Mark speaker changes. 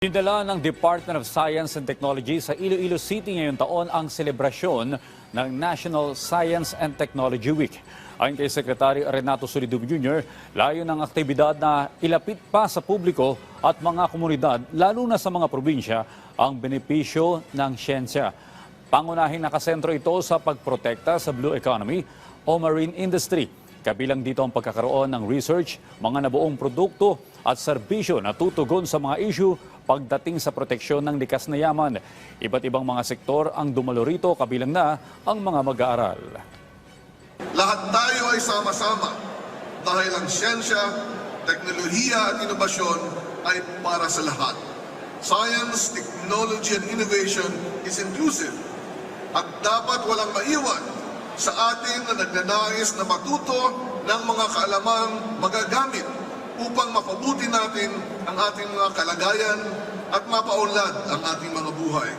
Speaker 1: Dinala ng Department of Science and Technology sa Iloilo City ngayong taon ang selebrasyon ng National Science and Technology Week. Ayon kay Secretary Renato Solidum Jr., layo ng aktibidad na ilapit pa sa publiko at mga komunidad, lalo na sa mga probinsya, ang benepisyo ng siyensya. Pangunahing nakasentro ito sa pagprotekta sa blue economy o marine industry. Kabilang dito ang pagkakaroon ng research, mga nabuong produkto at serbisyo na tutugon sa mga issue pagdating sa proteksyon ng likas na yaman. Iba't ibang mga sektor ang dumalo rito, kabilang na ang mga mag-aaral.
Speaker 2: Lahat tayo ay sama-sama dahil ang siyensya, teknolohiya at inobasyon ay para sa lahat. Science, technology, and innovation is inclusive at dapat walang maiwan sa atin na nagnanais na matuto ng mga kaalamang magagamit upang mapabuti natin ang ating mga kalagayan at mapaunlad ang ating mga buhay.